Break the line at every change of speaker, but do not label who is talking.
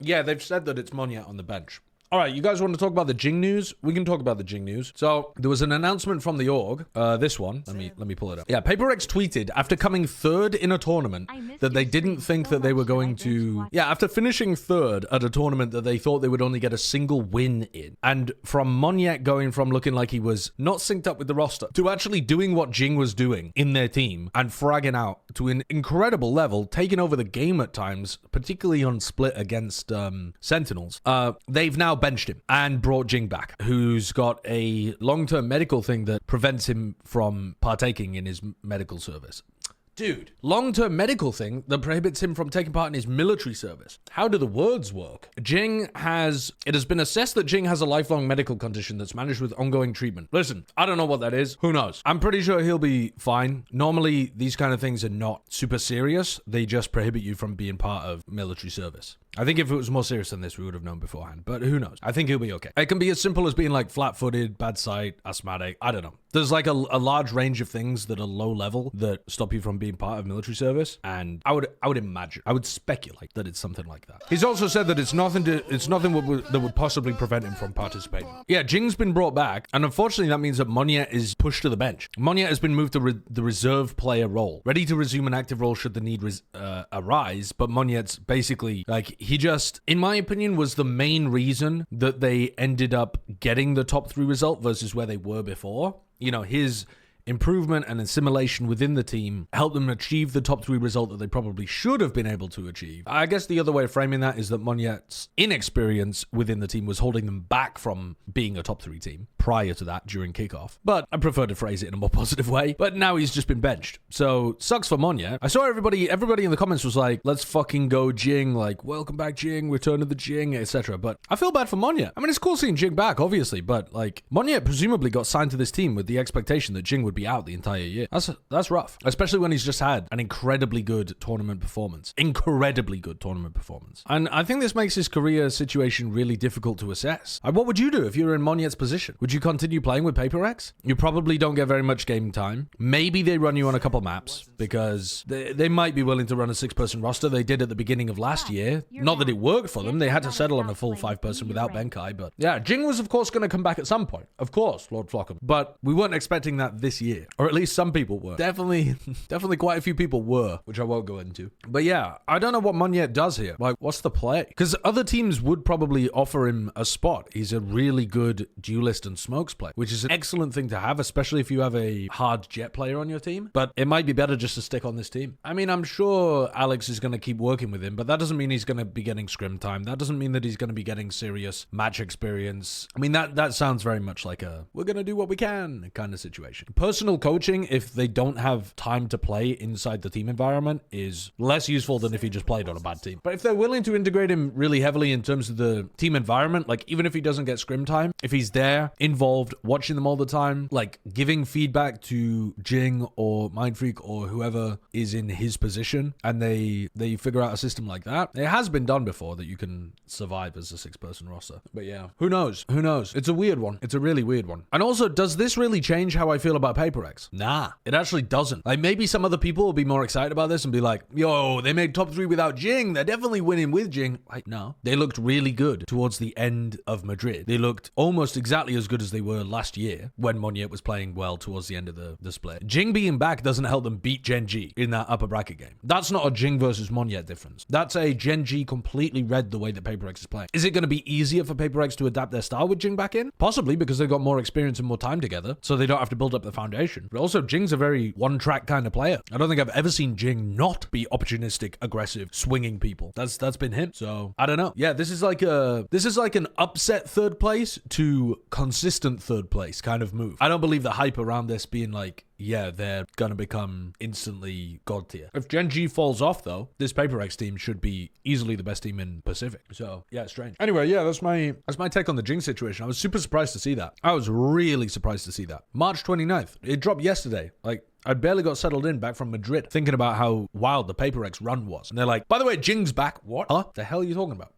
Yeah, they've said that it's Monyet on the bench. All right, you guys want to talk about the Jing news? We can talk about the Jing news. So there was an announcement from the org. This one. Let me pull it up. Yeah, PaperX tweeted after coming third in a tournament that they didn't think that they were going to. Yeah, after finishing third at a tournament that they thought they would only get a single win in, and from Monyet going from looking like he was not synced up with the roster to actually doing what Jing was doing in their team and fragging out to an incredible level, taking over the game at times, particularly on split against Sentinels. They've now benched him and brought Jing back, who's got a long-term medical thing that prevents him from partaking in his medical service. Dude, long-term medical thing that prohibits him from taking part in his military service. How do the words work? It has been assessed that Jing has a lifelong medical condition that's managed with ongoing treatment. Listen, I don't know what that is. Who knows? I'm pretty sure he'll be fine. Normally, these kind of things are not super serious. They just prohibit you from being part of military service. I think if it was more serious than this, we would have known beforehand, but who knows? I think he'll be okay. It can be as simple as being like flat-footed, bad sight, asthmatic. I don't know. There's like a large range of things that are low level that stop you from being part of military service, and I would imagine, I would speculate that it's something like that. He's also said that it's nothing that would possibly prevent him from participating. Yeah, Jing's been brought back, and unfortunately that means that Monyet is pushed to the bench. Monyet has been moved to the reserve player role, ready to resume an active role should the need arise, but Monyet's basically like, he just, in my opinion, was the main reason that they ended up getting the top 3 result versus where they were before. You know, his improvement and assimilation within the team helped them achieve the top 3 result that they probably should have been able to achieve. I guess the other way of framing that is that Monyet's inexperience within the team was holding them back from being a top 3 team prior to that during kickoff. But I prefer to phrase it in a more positive way. But now he's just been benched. So sucks for Monyet. I saw everybody in the comments was like, let's fucking go Jing, like, welcome back Jing, return of the Jing, etc. But I feel bad for Monyet. I mean, it's cool seeing Jing back, obviously, but like, Monyet presumably got signed to this team with the expectation that Jing would be out the entire year. That's rough, especially when he's just had an incredibly good tournament performance. And I think this makes his career situation really difficult to assess. What would you do if you were in Monyet's position? Would you continue playing with PaperX? You probably don't get very much game time. Maybe they run you on a couple maps because they might be willing to run a 6-person roster. They did at the beginning of last year. Not that it worked for them. They had to settle on a full 5-person without Benkai, but yeah, Jing was of course going to come back at some point. Of course, Lord Flockham. But we weren't expecting that this year. Or at least some people were. Definitely quite a few people were, which I won't go into. But yeah, I don't know what Monyet does here. Like, what's the play? Because other teams would probably offer him a spot. He's a really good duelist and smokes player, which is an excellent thing to have, especially if you have a hard jet player on your team. But it might be better just to stick on this team. I mean, I'm sure Alex is going to keep working with him, but that doesn't mean he's going to be getting scrim time. That doesn't mean that he's going to be getting serious match experience. I mean, that sounds very much like a, we're going to do what we can kind of situation. Personal coaching, if they don't have time to play inside the team environment, is less useful than if he just played on a bad team. But if they're willing to integrate him really heavily in terms of the team environment, like even if he doesn't get scrim time, if he's there, involved, watching them all the time, like giving feedback to Jing or Mindfreak or whoever is in his position, and they figure out a system like that, it has been done before that you can survive as a 6-person roster. But yeah, who knows? It's a weird one. It's a really weird one. And also, does this really change how I feel about PaperX? Nah, it actually doesn't. Like, maybe some other people will be more excited about this and be like, yo, they made top 3 without Jing. They're definitely winning with Jing. Like, no. They looked really good towards the end of Madrid. They looked almost exactly as good as they were last year when Monyet was playing well towards the end of the split. Jing being back doesn't help them beat JINGGG in that upper bracket game. That's not a Jing versus Monyet difference. That's a JINGGG completely read the way that PaperX is playing. Is it going to be easier for PaperX to adapt their style with Jing back in? Possibly, because they've got more experience and more time together, so they don't have to build up the foundation. But also, Jing's a very one-track kind of player. I don't think I've ever seen Jing not be opportunistic, aggressive, swinging people. That's been him. So I don't know. Yeah, this is like an upset 3rd place to consistent 3rd place kind of move. I don't believe the hype around this being like, yeah, they're gonna become instantly god tier. If JINGGG falls off though, this PaperX team should be easily the best team in Pacific. So yeah, it's strange. Anyway, yeah, that's my take on the Jing situation. I was super surprised to see that. I was really surprised to see that. March 29th. It dropped yesterday. Like, I barely got settled in back from Madrid, thinking about how wild the PaperX run was. And they're like, by the way, Jing's back. What? Huh? The hell are you talking about?